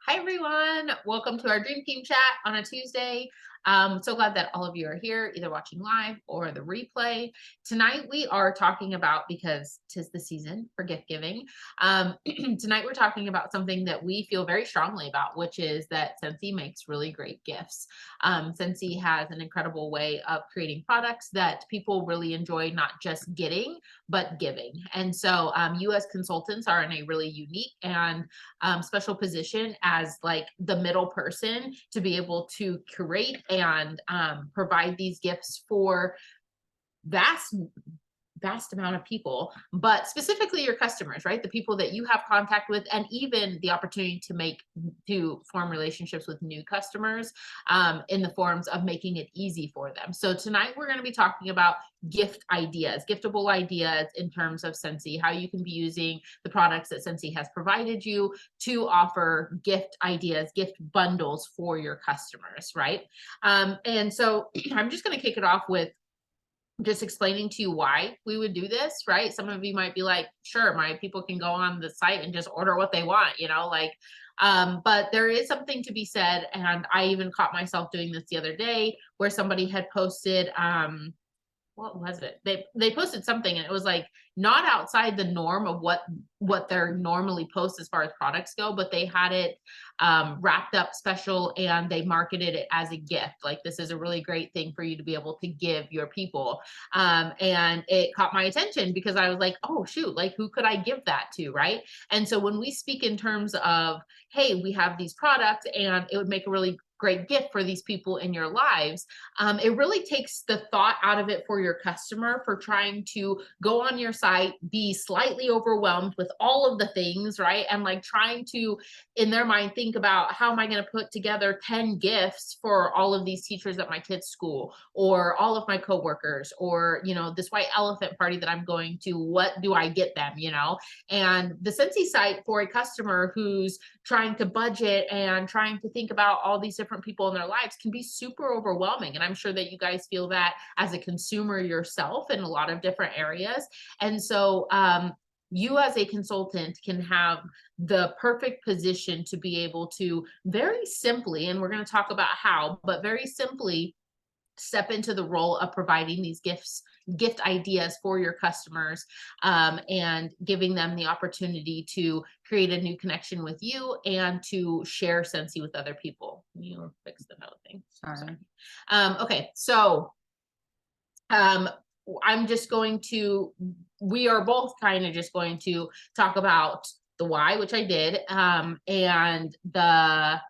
Hi, everyone. Welcome to our Dream Team chat on a Tuesday. So glad that all of you are here, either watching live or the replay. Tonight, we are talking about, because 'tis the season for gift giving, tonight we're talking about something that we feel very strongly about, which is that Scentsy makes really great gifts. Scentsy has an incredible way of creating products that people really enjoy, not just getting, but giving. And so you as consultants are in a really unique and special position as like the middle person to be able to curate and provide these gifts for vast vast amount of people, but specifically your customers, right? The people that you have contact with, and even the opportunity to form relationships with new customers in the forms of making it easy for them. So tonight we're going to be talking about gift ideas, giftable ideas in terms of Scentsy, how you can be using the products that Scentsy has provided you to offer gift ideas, gift bundles for your customers, right? And so I'm just going to kick it off with just explaining to you why we would do this, right? Some of you might be like, sure, my people can go on the site and just order what they want, but there is something to be said. And I even caught myself doing this the other day where somebody had posted, what was it? They posted something and it was like not outside the norm of what they're normally post as far as products go, but they had it wrapped up special and they marketed it as a gift. Like, this is a really great thing for you to be able to give your people. And it caught my attention because I was like, oh shoot, like who could I give that to, right? And so when we speak in terms of, hey, we have these products and it would make a really great gift for these people in your lives, it really takes the thought out of it for your customer for trying to go on your site, be slightly overwhelmed with all of the things, right? And like trying to, in their mind, think about how am I going to put together 10 gifts for all of these teachers at my kids' school, or all of my coworkers, or, this white elephant party that I'm going to, what do I get them, And the Scentsy site for a customer who's trying to budget and trying to think about all these different people in their lives can be super overwhelming. And I'm sure that you guys feel that as a consumer yourself in a lot of different areas. And so, you as a consultant can have the perfect position to be able to very simply, and we're going to talk about how, but very simply step into the role of providing these gift ideas for your customers, and giving them the opportunity to create a new connection with you and to share Scentsy with other people. You fix the note thing. Sorry. Okay, so um, I'm just going to, we are both kind of just going to talk about the why, which I did, and the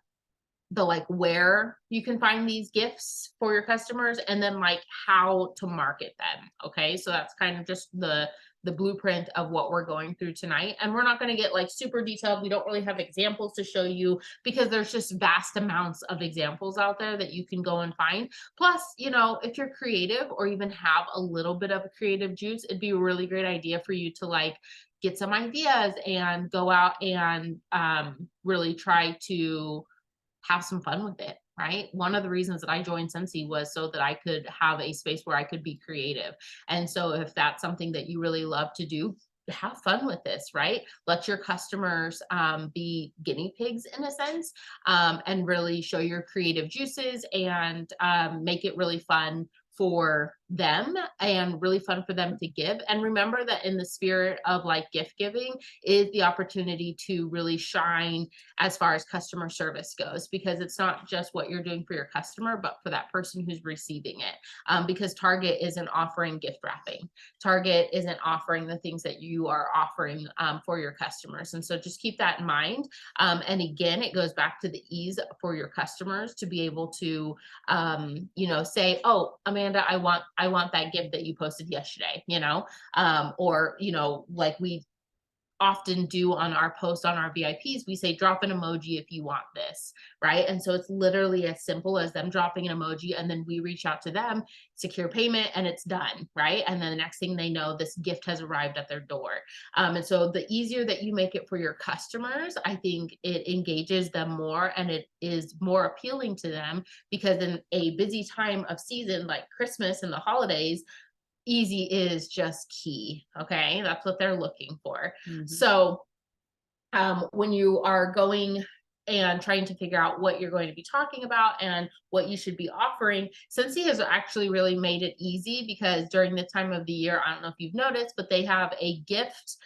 like where you can find these gifts for your customers, and then like how to market them. Okay, so that's kind of just the blueprint of what we're going through tonight. And we're not going to get like super detailed. We don't really have examples to show you because there's just vast amounts of examples out there that you can go and find. Plus, if you're creative or even have a little bit of a creative juice, it'd be a really great idea for you to like get some ideas and go out and really try to have some fun with it, right? One of the reasons that I joined Scentsy was so that I could have a space where I could be creative. And so if that's something that you really love to do, have fun with this, right? Let your customers be guinea pigs in a sense, and really show your creative juices, and make it really fun for them and really fun for them to give. And remember that in the spirit of like gift giving is the opportunity to really shine as far as customer service goes, because it's not just what you're doing for your customer, but for that person who's receiving it. Because Target isn't offering gift wrapping. Target isn't offering the things that you are offering for your customers. And so just keep that in mind. And again, it goes back to the ease for your customers to be able to, say, oh, Amanda, I want that gift that you posted yesterday, or, like we often do on our posts on our VIPs, we say drop an emoji if you want this, right? And so it's literally as simple as them dropping an emoji, and then we reach out to them, secure payment, and it's done, right? And then the next thing they know, this gift has arrived at their door. And so the easier that you make it for your customers, I think it engages them more and it is more appealing to them, because in a busy time of season like Christmas and the holidays, easy is just key. Okay, that's what they're looking for. Mhm. So when you are going and trying to figure out what you're going to be talking about and what you should be offering, Scentsy has actually really made it easy because during the time of the year, I don't know if you've noticed, but they have a gift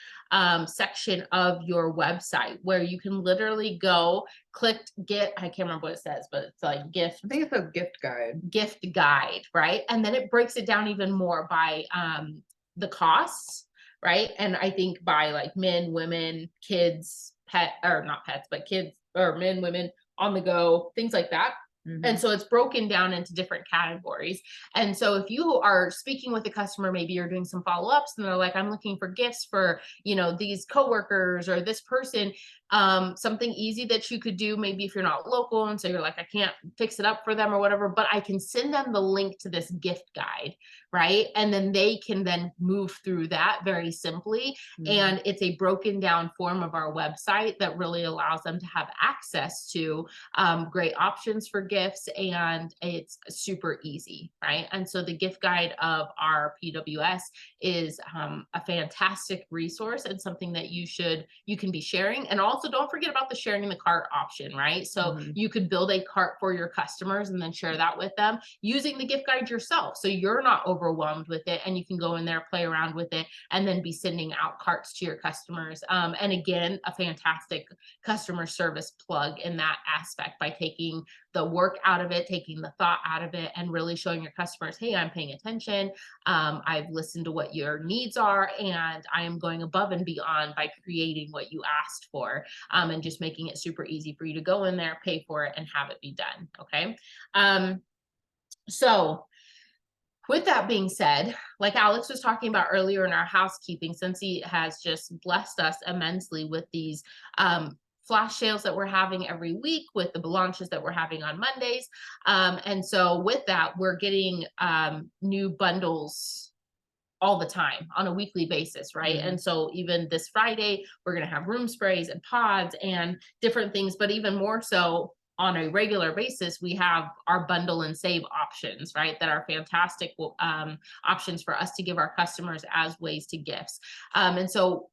section of your website where you can literally go click get, I can't remember what it says, but it's like gift, I think it's a gift guide, right? And then it breaks it down even more by the costs, right? And I think by like men, women, kids, pet, or not pets, but kids or men, women, on the go, things like that. And Mhm. so it's broken down into different categories. And so if you are speaking with a customer, maybe you're doing some follow-ups and they're like, I'm looking for gifts for, these coworkers or this person, something easy that you could do, maybe if you're not local and so you're like, I can't fix it up for them or whatever, but I can send them the link to this gift guide, right? And then they can then move through that very simply. Mhm. And it's a broken down form of our website that really allows them to have access to great options for gifts, and it's super easy, right? And so the gift guide of our PWS is a fantastic resource and something that you can be sharing. And also don't forget about the sharing in the cart option, right? So Mhm. you could build a cart for your customers and then share that with them using the gift guide yourself. So you're not overwhelmed with it and you can go in there, play around with it, and then be sending out carts to your customers. And again, a fantastic customer service plug in that aspect by taking the work out of it, taking the thought out of it, and really showing your customers, hey, I'm paying attention. I've listened to what your needs are, and I am going above and beyond by creating what you asked for, and just making it super easy for you to go in there, pay for it, and have it be done. Okay. So with that being said, like Alex was talking about earlier in our housekeeping, since he has just blessed us immensely with these flash sales that we're having every week, with the launches that we're having on Mondays. And so with that, we're getting new bundles all the time on a weekly basis, right? Mhm. And so even this Friday, we're going to have room sprays and pods and different things, but even more so on a regular basis, we have our bundle and save options, right? That are fantastic options for us to give our customers as ways to gifts. And so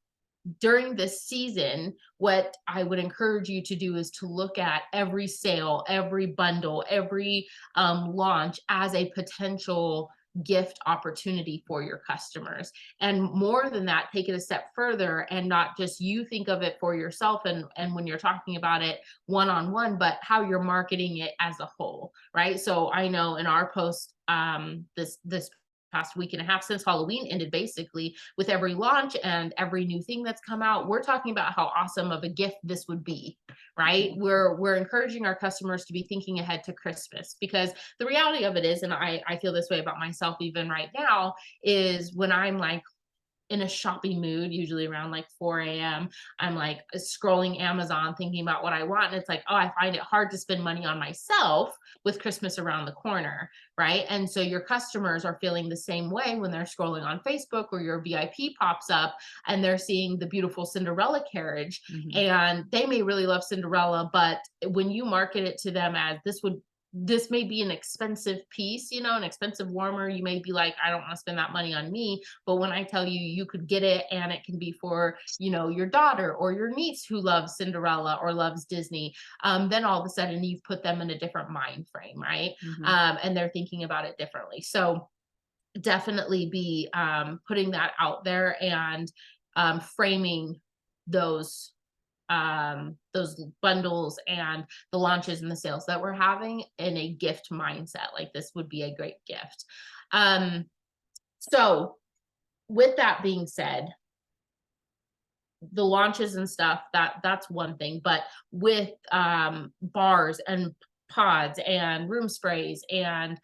during this season, what I would encourage you to do is to look at every sale, every bundle, every launch as a potential gift opportunity for your customers. And more than that, take it a step further and not just you think of it for yourself and when you're talking about it one-on-one, but how you're marketing it as a whole, right? So I know in our post this past week and a half since Halloween ended, basically with every launch and every new thing that's come out, we're talking about how awesome of a gift this would be, right? We're encouraging our customers to be thinking ahead to Christmas, because the reality of it is, and I feel this way about myself even right now, is when I'm like in a shopping mood, usually around like 4 a.m. I'm like scrolling Amazon thinking about what I want. And it's like, oh, I find it hard to spend money on myself with Christmas around the corner, right? And so your customers are feeling the same way when they're scrolling on Facebook or your VIP pops up and they're seeing the beautiful Cinderella carriage. Mhm. And they may really love Cinderella, but when you market it to them as this may be an expensive piece, an expensive warmer, you may be like, I don't want to spend that money on me. But when I tell you you could get it and it can be for, your daughter or your niece who loves Cinderella or loves Disney, then all of a sudden you've put them in a different mind frame, right? Mhm. And they're thinking about it differently. So definitely be putting that out there and framing those those bundles and the launches and the sales that we're having in a gift mindset. Like this would be a great gift. So with that being said, the launches and stuff, that's one thing, but with bars and pods and room sprays and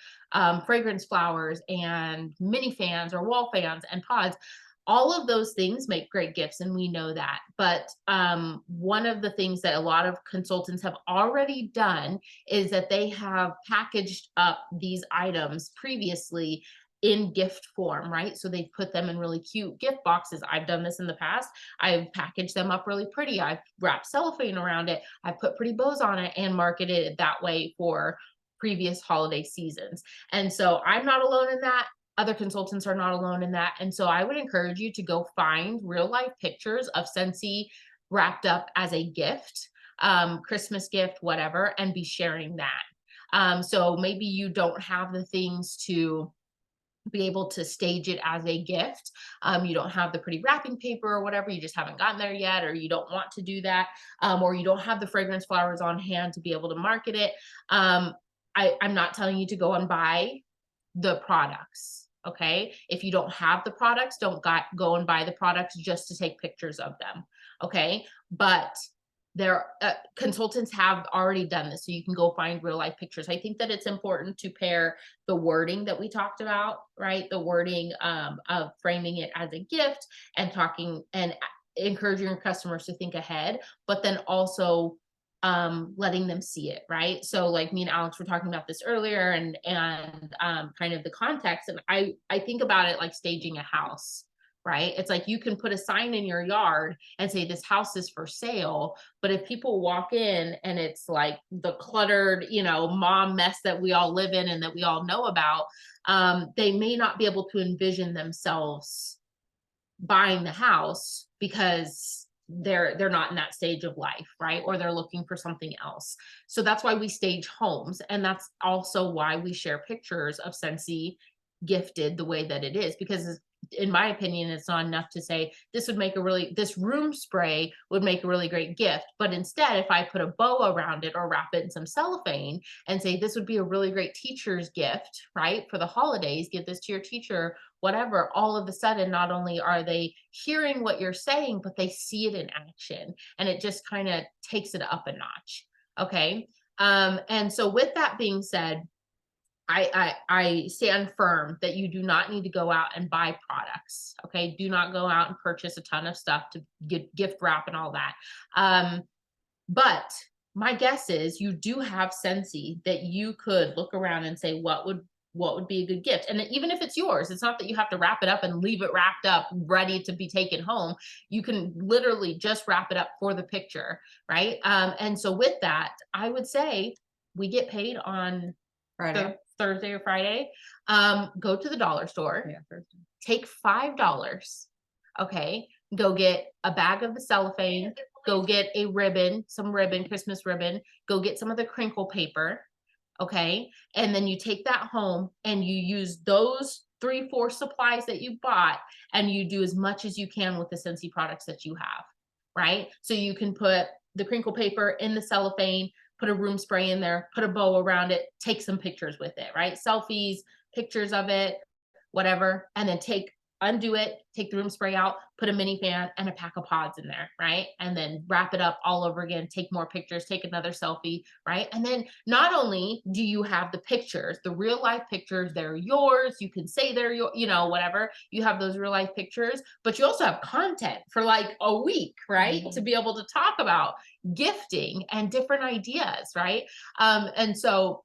fragrance flowers and mini fans or wall fans and pods, all of those things make great gifts and we know that. But one of the things that a lot of consultants have already done is that they have packaged up these items previously in gift form, right? So they've put them in really cute gift boxes. I've done this in the past. I've packaged them up really pretty. I've wrapped cellophane around it. I've put pretty bows on it and marketed it that way for previous holiday seasons. And so I'm not alone in that. Other consultants are not alone in that. And so I would encourage you to go find real life pictures of Scentsy wrapped up as a gift. Christmas gift, whatever, and be sharing that. So maybe you don't have the things to be able to stage it as a gift. You don't have the pretty wrapping paper or whatever, you just haven't gotten there yet, or you don't want to do that, or you don't have the fragrance flowers on hand to be able to market it. I'm not telling you to go and buy the products. Okay. If you don't have the products, don't go and buy the products just to take pictures of them. Okay. But there, consultants have already done this. So you can go find real life pictures. I think that it's important to pair the wording that we talked about, right? The wording of framing it as a gift and talking and encouraging your customers to think ahead, but then also letting them see it, right? So like me and Alex were talking about this earlier, and kind of the context, and I think about it like staging a house, right? It's like you can put a sign in your yard and say this house is for sale, but if people walk in and it's like the cluttered, mom mess that we all live in and that we all know about, they may not be able to envision themselves buying the house because they're not in that stage of life, right? Or they're looking for something else. So that's why we stage homes, and that's also why we share pictures of Scentsy gifted the way that it is, because in my opinion, it's not enough to say this room spray would make a really great gift. But instead, if I put a bow around it or wrap it in some cellophane and say this would be a really great teacher's gift, right? For the holidays, give this to your teacher, whatever, all of a sudden, not only are they hearing what you're saying, but they see it in action, and it just kind of takes it up a notch. Okay. And so with that being said, I stand firm that you do not need to go out and buy products. Okay. Do not go out and purchase a ton of stuff to get gift wrap and all that. But my guess is you do have Scentsy that you could look around and say, what would be a good gift? And even if it's yours, it's not that you have to wrap it up and leave it wrapped up, ready to be taken home. You can literally just wrap it up for the picture. Right. And so with that, I would say we get paid on Friday. Thursday or Friday. Go to the dollar store. Yeah, Thursday. Take $5. Okay. Go get a bag of the cellophane. Go get a ribbon, some ribbon, Christmas ribbon. Go get some of the crinkle paper. Okay. And then you take that home and you use those 3-4 supplies that you bought, and you do as much as you can with the Scentsy products that you have. Right. So you can put the crinkle paper in the cellophane, put a room spray in there, put a bow around it, take some pictures with it, right? Selfies, pictures of it, whatever, and then undo it, take the room spray out, put a mini fan and a pack of pods in there, right? And then wrap it up all over again, take more pictures, take another selfie, right? And then not only do you have the pictures, the real life pictures, they're yours, you can say they're your, whatever, you have those real life pictures, but you also have content for like a week, right? Mm-hmm. To be able to talk about gifting and different ideas, right? And so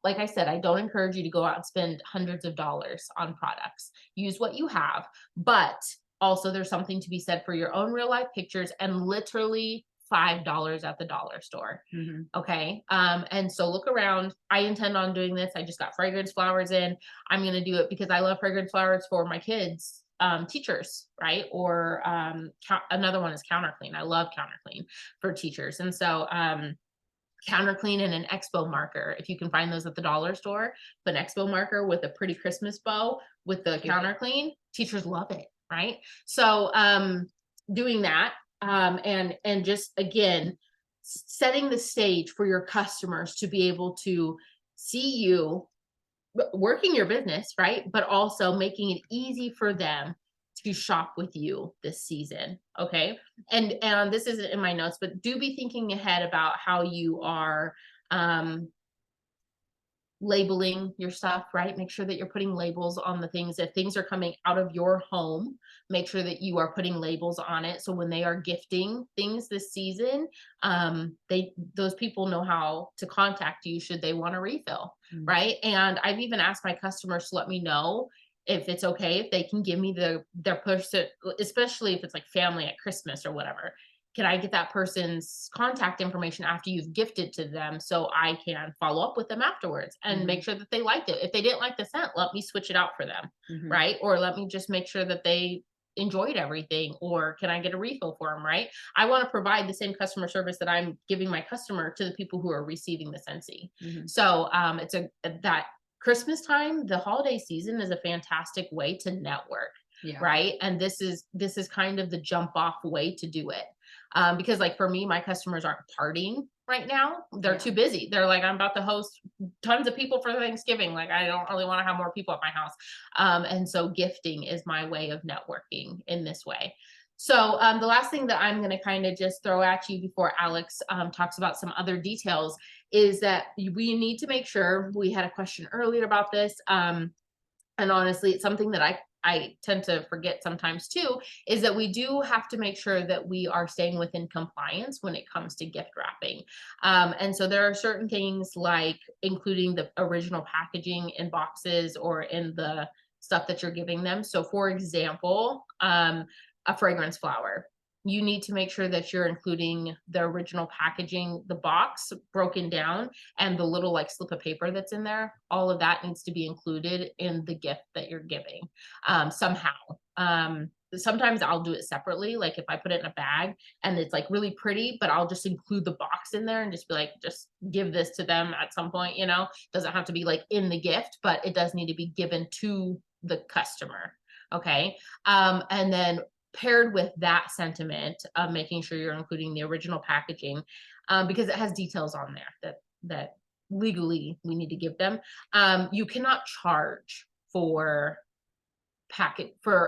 like I said, I don't encourage you to go out and spend hundreds of dollars on products. Use what you have, but also there's something to be said for your own real life pictures, and literally $5 at the dollar store. Mm-hmm. Okay. And so look around. I intend on doing this. I just got fragrance flowers in. I'm going to do it because I love fragrance flowers for my kids, teachers, right? Or another one is counter clean. I love counter clean for teachers. And so counter clean and an expo marker. If you can find those at the dollar store, but an expo marker with a pretty Christmas bow with the counter clean, teachers love it, right? So doing that, and just again setting the stage for your customers to be able to see you working your business, right? But also making it easy for them to shop with you this season. Okay. And this isn't in my notes, but do be thinking ahead about how you are labeling your stuff, right? Make sure that you're putting labels on the things. If things are coming out of your home, make sure that you are putting labels on it. So when they are gifting things this season, those people know how to contact you should they want a refill. Mm-hmm. Right. And I've even asked my customers to let me know if it's okay, if they can give me their person, especially if it's like family at Christmas or whatever. Can I get that person's contact information after you've gifted to them so I can follow up with them afterwards and make sure that they liked it? If they didn't like the scent, let me switch it out for them, right? Or let me just make sure that they enjoyed everything, or can I get a refill for them, right? I want to provide the same customer service that I'm giving my customer to the people who are receiving the Scentsy. Mhm. So it's that Christmas time, the holiday season is a fantastic way to network, Yeah. right? And this is kind of the jump off way to do it. Because like for me, my customers aren't partying right now. They're Yeah. too busy. They're like, I'm about to host tons of people for Thanksgiving. Like, I don't really want to have more people at my house. And so gifting is my way of networking in this way. So the last thing that I'm going to kind of just throw at you before Alexx talks about some other details is that we need to make sure, we had a question earlier about this. And honestly, it's something that I tend to forget sometimes too, is that we do have to make sure that we are staying within compliance when it comes to gift wrapping. And so there are certain things like including the original packaging in boxes or in the stuff that you're giving them. So for example, a fragrance flower, you need to make sure that you're including the original packaging, the box broken down, and the little like slip of paper that's in there. All of that needs to be included in the gift that you're giving somehow. Sometimes I'll do it separately. Like if I put it in a bag and it's like really pretty, but I'll just include the box in there and just be like, just give this to them at some point, doesn't have to be like in the gift, but it does need to be given to the customer. Okay. And then paired with that sentiment of making sure you're including the original packaging, because it has details on there that legally we need to give them. You cannot charge for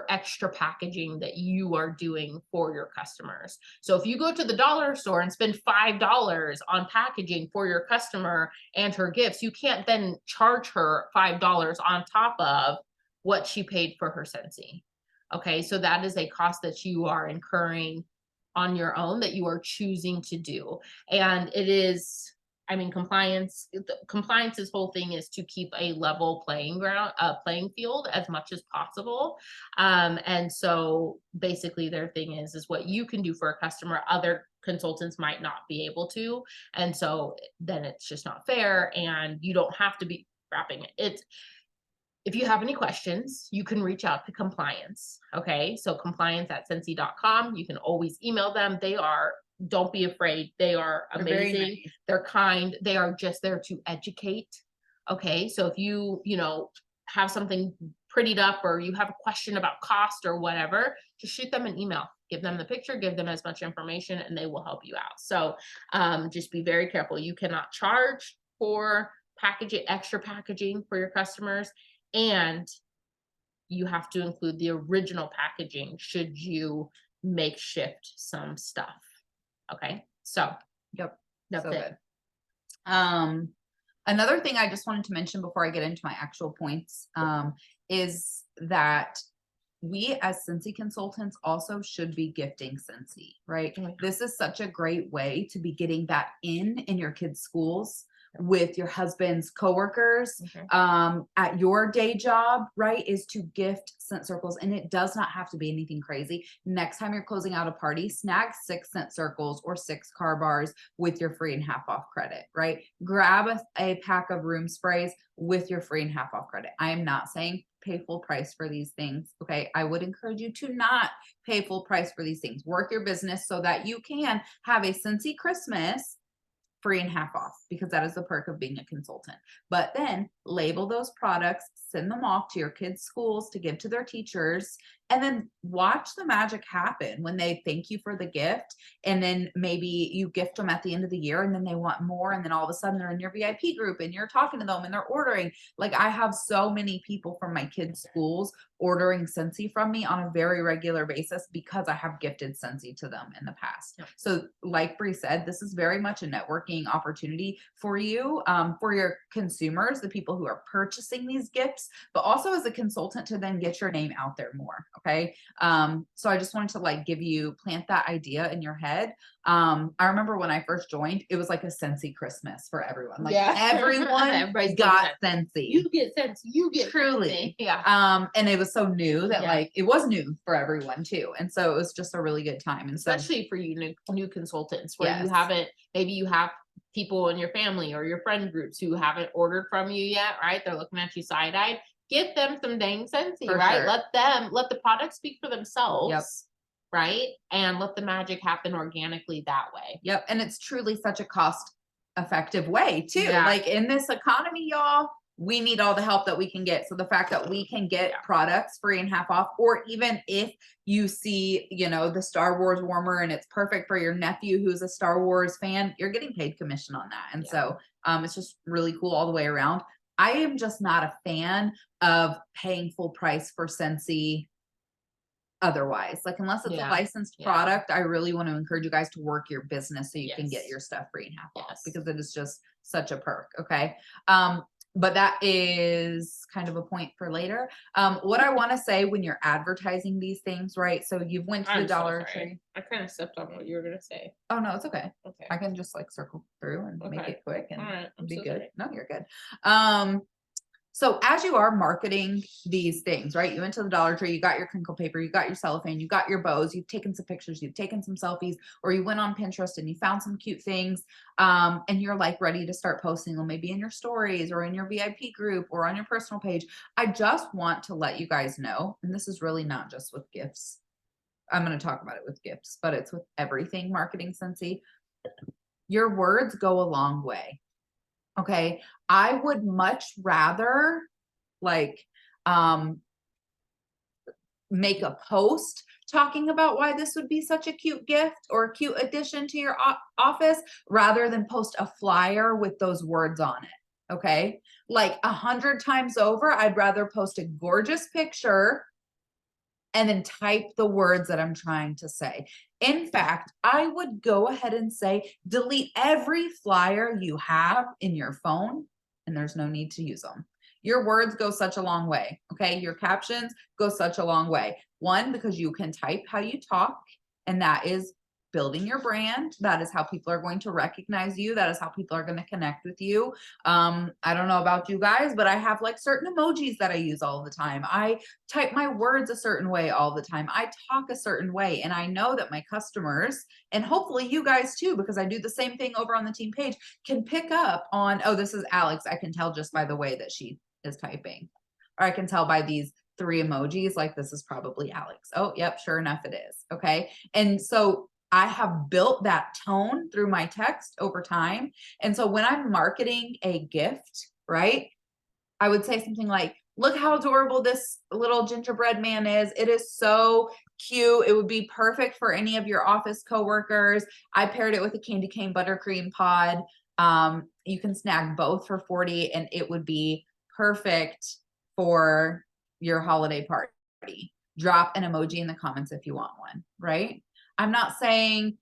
extra packaging that you are doing for your customers. So if you go to the dollar store and spend $5 on packaging for your customer and her gifts, you can't then charge her $5 on top of what she paid for her Scentsy. Okay, so that is a cost that you are incurring on your own that you are choosing to do. And it is, I mean, compliance's whole thing is to keep a level playing field as much as possible. And so basically their thing is what you can do for a customer, other consultants might not be able to. And so then it's just not fair, and you don't have to be wrapping it. If you have any questions, you can reach out to compliance. Okay. So compliance@scentsy.com. You can always email them. Don't be afraid. They are amazing. Nice. They're kind. They are just there to educate. Okay. So if you have something prettied up or you have a question about cost or whatever, just shoot them an email. Give them the picture, give them as much information, and they will help you out. So just be very careful. You cannot charge for extra packaging for your customers, and you have to include the original packaging should you makeshift some stuff. Okay, so Yep. that's So it. good. Another thing I just wanted to mention before I get into my actual points is that we as Scentsy consultants also should be gifting Scentsy, right? Oh, yeah. This is such a great way to be getting that in your kids' schools, with your husband's coworkers, Okay. at your day job, right? Is to gift scent circles. And it does not have to be anything crazy. Next time you're closing out a party, snag 6 scent circles or 6 car bars with your free and half off credit, right? Grab a pack of room sprays with your free and half off credit. I am not saying pay full price for these things. Okay. I would encourage you to not pay full price for these things. Work your business so that you can have a Scentsy Christmas free and half off, because that is the perk of being a consultant. But then label those products, send them off to your kids' schools to give to their teachers, and then watch the magic happen when they thank you for the gift. And then maybe you gift them at the end of the year and then they want more. And then all of a sudden they're in your VIP group and you're talking to them and they're ordering. Like, I have so many people from my kids' schools ordering Scentsy from me on a very regular basis because I have gifted Scentsy to them in the past. Yep. So like Bree said, this is very much a networking opportunity for you, for your consumers, the people who are purchasing these gifts, but also as a consultant to then get your name out there more. Okay. So I just wanted to plant that idea in your head. I remember when I first joined, it was like a Scentsy Christmas for everyone. Like, Yeah. everyone Everybody's got getting Scentsy. You get Scentsy. You get Truly. Scentsy. Yeah. And it was so new that Yeah. it was new for everyone too. And so it was just a really good time. And so Especially for you new consultants where you Yes. haven't, maybe you have people in your family or your friend groups who haven't ordered from you yet, right? They're looking at you side-eyed. Get them some dang Scentsy, For right? sure. Let the product speak for Yep. themselves, right? And let the magic happen organically that way. Yep. And it's truly such a cost effective way too. Yeah. Like in this economy, y'all, we need all the help that we can get. So the fact that we can get Yeah. products free and half off, or even if you see, you know, the Star Wars warmer and it's perfect for your nephew who's a Star Wars fan, you're getting paid commission on that. And Yeah. so it's just really cool all the way around. I am just not a fan of paying full price for Scentsy otherwise. Like, unless it's a Yeah. licensed Yeah. product, I really want to encourage you guys to work your business so you can get Yes. your stuff free and half off, Yes. because it is just such a perk. Okay. But that is kind of a point for later. What I want to say when you're advertising these things, right? So you've went to the I'm so Dollar sorry. Tree. I kind of stepped on what you were gonna say. Oh no, it's okay. Okay. I can just like circle through and make Okay. it quick and All right. I'm be so good. sorry. No, you're good. So as you are marketing these things, right? You went to the Dollar Tree, you got your crinkle paper, you got your cellophane, you got your bows, you've taken some pictures, you've taken some selfies, or you went on Pinterest and you found some cute things, and you're like ready to start posting them, maybe in your stories or in your VIP group or on your personal page. I just want to let you guys know, and this is really not just with gifts. I'm going to talk about it with gifts, but it's with everything marketing, Scentsy. Your words go a long way. Okay. I would much rather like make a post talking about why this would be such a cute gift or a cute addition to your office rather than post a flyer with those words on it. Okay. Like 100 times over, I'd rather post a gorgeous picture and then type the words that I'm trying to say. In fact, I would go ahead and say, delete every flyer you have in your phone, and there's no need to use them. Your words go such a long way. Okay. Your captions go such a long way. One, because you can type how you talk, and that is building your brand. That is how people are going to recognize you. That is how people are going to connect with you. I don't know about you guys, but I have like certain emojis that I use all the time. I type my words a certain way all the time. I talk a certain way. And I know that my customers, and hopefully you guys too, because I do the same thing over on the team page, can pick up on, oh, this is Alexx. I can tell just by the way that she is typing. Or I can tell by these 3 emojis, like this is probably Alexx. Oh, yep, sure enough it is. Okay. And so I have built that tone through my text over time. And so when I'm marketing a gift, right, I would say something like, look how adorable this little gingerbread man is. It is so cute. It would be perfect for any of your office coworkers. I paired it with a candy cane buttercream pod. You can snag both for 40 and it would be perfect for your holiday party. Drop an emoji in the comments if you want one, right? I'm not saying,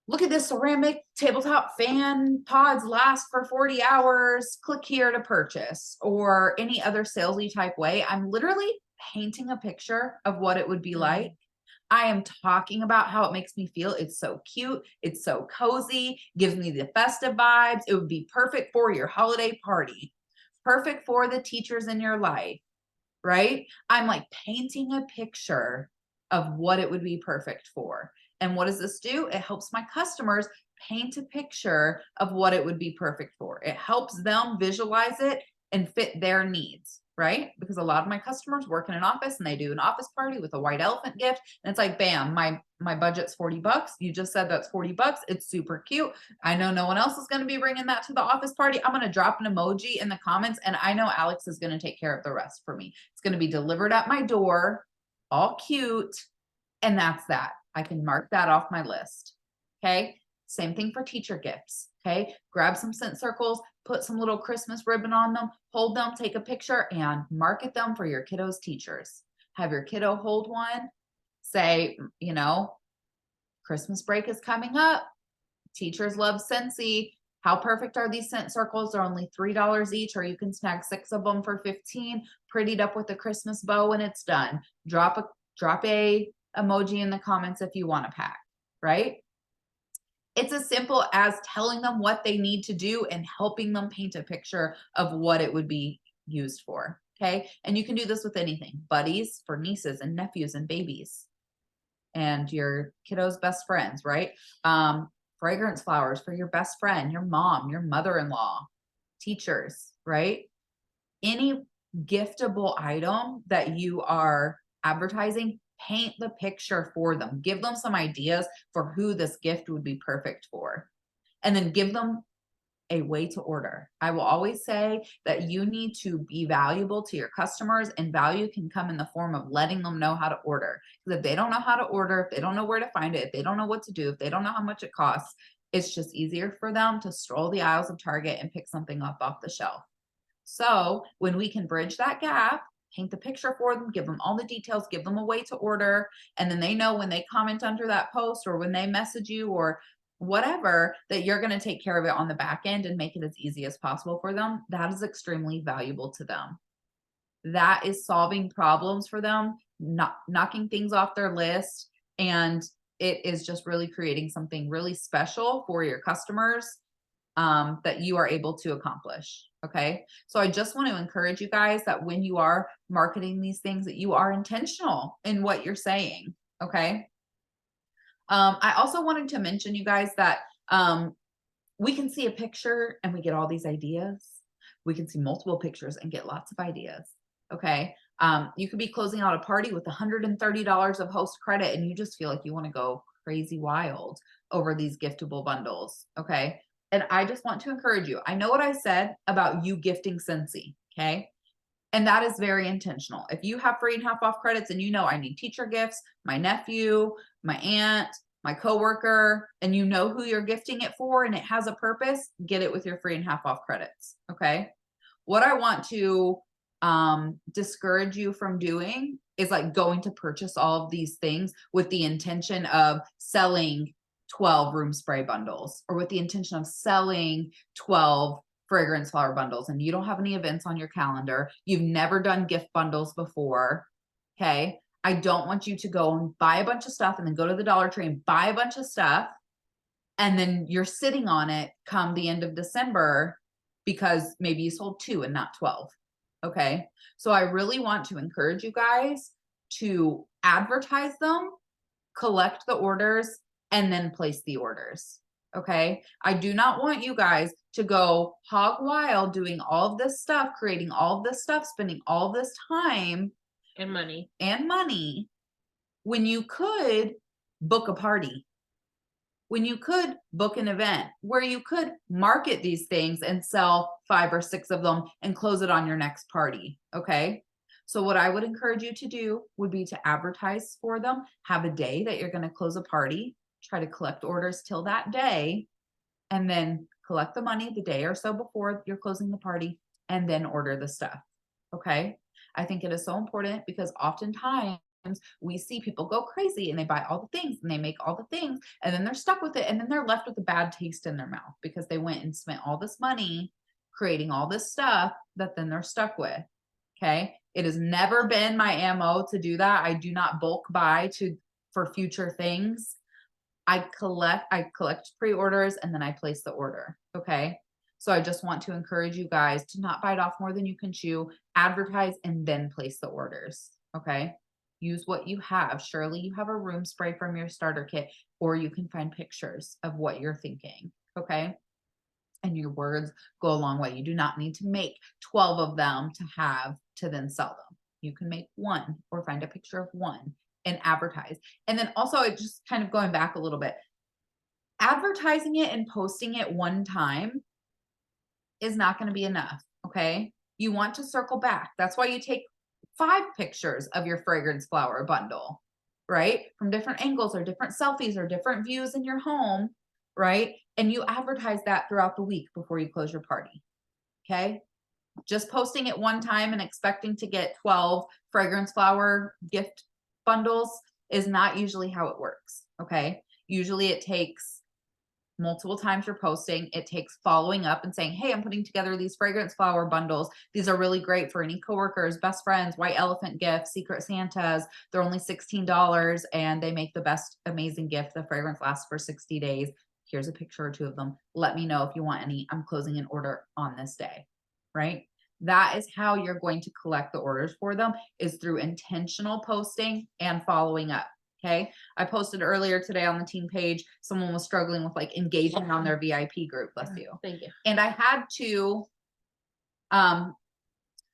look at this ceramic tabletop fan, pods last for 40 hours. Click here to purchase, or any other salesy type way. I'm literally painting a picture of what it would be like. I am talking about how it makes me feel. It's so cute. It's so cozy, gives me the festive vibes. It would be perfect for your holiday party, perfect for the teachers in your life, right? I'm like painting a picture of what it would be perfect for. And what does this do? It helps my customers paint a picture of what it would be perfect for. It helps them visualize it and fit their needs, right? Because a lot of my customers work in an office and they do an office party with a white elephant gift. And it's like, bam, my budget's $40. You just said that's $40. It's super cute. I know no one else is going to be bringing that to the office party. I'm going to drop an emoji in the comments, and I know Alexx is going to take care of the rest for me. It's going to be delivered at my door, all cute. And that's that. I can mark that off my list. Okay. Same thing for teacher gifts. Okay. Grab some scent circles, put some little Christmas ribbon on them, hold them, take a picture, and market them for your kiddos' teachers. Have your kiddo hold one. Say, you know, Christmas break is coming up. Teachers love Scentsy. How perfect are these scent circles? They're only $3 each, or you can snag 6 of them for 15. Prettied up with a Christmas bow and it's done. Drop a emoji in the comments if you want a pack, right? It's as simple as telling them what they need to do and helping them paint a picture of what it would be used for. Okay. And you can do this with anything. Buddies for nieces and nephews and babies and your kiddos' best friends, right? Fragrance flowers for your best friend, your mom, your mother-in-law, teachers, right? Any giftable item that you are advertising, paint the picture for them. Give them some ideas for who this gift would be perfect for. And then give them a way to order. I will always say that you need to be valuable to your customers, and value can come in the form of letting them know how to order. Because if they don't know how to order, if they don't know where to find it, if they don't know what to do, if they don't know how much it costs, it's just easier for them to stroll the aisles of Target and pick something up off the shelf. So when we can bridge that gap, paint the picture for them, give them all the details, give them a way to order, and then they know when they comment under that post or when they message you or whatever, that you're going to take care of it on the back end and make it as easy as possible for them. That is extremely valuable to them. That is solving problems for them, not knocking things off their list, and it is just really creating something really special for your customers that you are able to accomplish. Okay. So I just want to encourage you guys that when you are marketing these things, that you are intentional in what you're saying. Okay. I also wanted to mention, you guys, that we can see a picture and we get all these ideas. We can see multiple pictures and get lots of ideas. Okay. You could be closing out a party with $130 of host credit and you just feel like you want to go crazy wild over these giftable bundles. Okay. And I just want to encourage you. I know what I said about you gifting Scentsy. Okay. And that is very intentional. If you have free and half off credits and you know I need teacher gifts, my nephew, my aunt, my coworker, and you know who you're gifting it for and it has a purpose, get it with your free and half off credits. Okay. What I want to discourage you from doing is like going to purchase all of these things with the intention of selling 12 room spray bundles or with the intention of selling 12 fragrance flower bundles and you don't have any events on your calendar. You've never done gift bundles before. Okay. I don't want you to go and buy a bunch of stuff and then go to the Dollar Tree and buy a bunch of stuff. And then you're sitting on it come the end of December because maybe you sold 2 and not 12. Okay. So I really want to encourage you guys to advertise them, collect the orders, and then place the orders. Okay. I do not want you guys to go hog wild doing all of this stuff, creating all of this stuff, spending all this time and money when you could book a party, when you could book an event where you could market these things and sell 5 or 6 of them and close it on your next party. Okay. So what I would encourage you to do would be to advertise for them, have a day that you're going to close a party, try to collect orders till that day, and then collect the money the day or so before you're closing the party and then order the stuff. Okay. I think it is so important because oftentimes we see people go crazy and they buy all the things and they make all the things and then they're stuck with it and then they're left with a bad taste in their mouth because they went and spent all this money creating all this stuff that then they're stuck with. Okay. It has never been my MO to do that. I do not bulk buy for future things. I collect pre-orders and then I place the order. Okay. So I just want to encourage you guys to not bite off more than you can chew, advertise, and then place the orders. Okay. Use what you have. Surely you have a room spray from your starter kit, or you can find pictures of what you're thinking. Okay. And your words go a long way. You do not need to make 12 of them to have to then sell them. You can make one or find a picture of one and advertise. And then also, it just kind of going back a little bit, advertising it and posting it one time is not going to be enough. Okay. You want to circle back. That's why you take 5 pictures of your fragrance flower bundle, right? From different angles or different selfies or different views in your home, right? And you advertise that throughout the week before you close your party. Okay. Just posting it one time and expecting to get 12 fragrance flower gift bundles is not usually how it works. Okay. Usually it takes multiple times you're posting. It takes following up and saying, hey, I'm putting together these fragrance flower bundles. These are really great for any coworkers, best friends, white elephant gifts, secret Santas. They're only $16 and they make the best amazing gift. The fragrance lasts for 60 days. Here's a picture or 2 of them. Let me know if you want any. I'm closing an order on this day, right? That is how you're going to collect the orders for them, is through intentional posting and following up. Okay. I posted earlier today on the team page, someone was struggling with like engaging on their VIP group. Bless you. Thank you. And I had to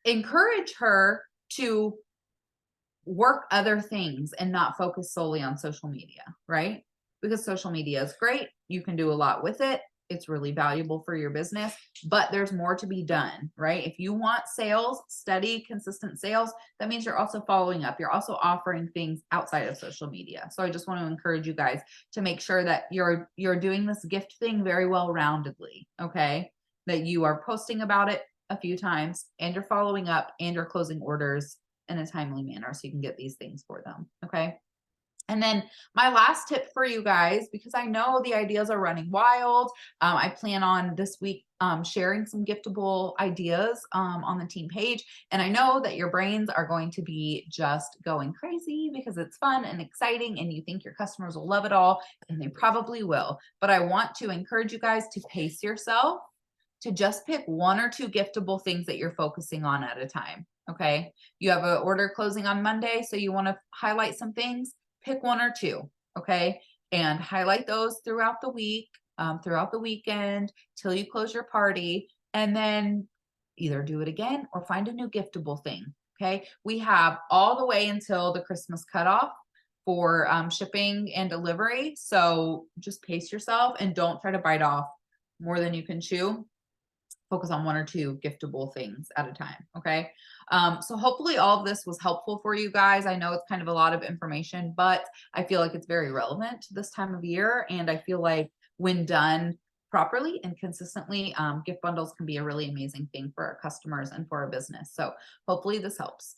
encourage her to work other things and not focus solely on social media, right? Because social media is great. You can do a lot with it. It's really valuable for your business, but there's more to be done, right? If you want sales, steady, consistent sales, that means you're also following up. You're also offering things outside of social media. So I just want to encourage you guys to make sure that you're doing this gift thing very well roundedly, okay? That you are posting about it a few times and you're following up and you're closing orders in a timely manner so you can get these things for them. Okay. And then my last tip for you guys, because I know the ideas are running wild, I plan on this week sharing some giftable ideas on the team page. And I know that your brains are going to be just going crazy because it's fun and exciting and you think your customers will love it all, and they probably will. But I want to encourage you guys to pace yourself, to just pick one or two giftable things that you're focusing on at a time. Okay. You have an order closing on Monday, so you want to highlight some things, pick one or two. Okay. And highlight those throughout the week, throughout the weekend, till you close your party. And then either do it again or find a new giftable thing. Okay. We have all the way until the Christmas cutoff for shipping and delivery. So just pace yourself and don't try to bite off more than you can chew. Focus on one or two giftable things at a time. Okay. So hopefully all of this was helpful for you guys. I know it's kind of a lot of information, but I feel like it's very relevant to this time of year. And I feel like when done properly and consistently, gift bundles can be a really amazing thing for our customers and for our business. So hopefully this helps.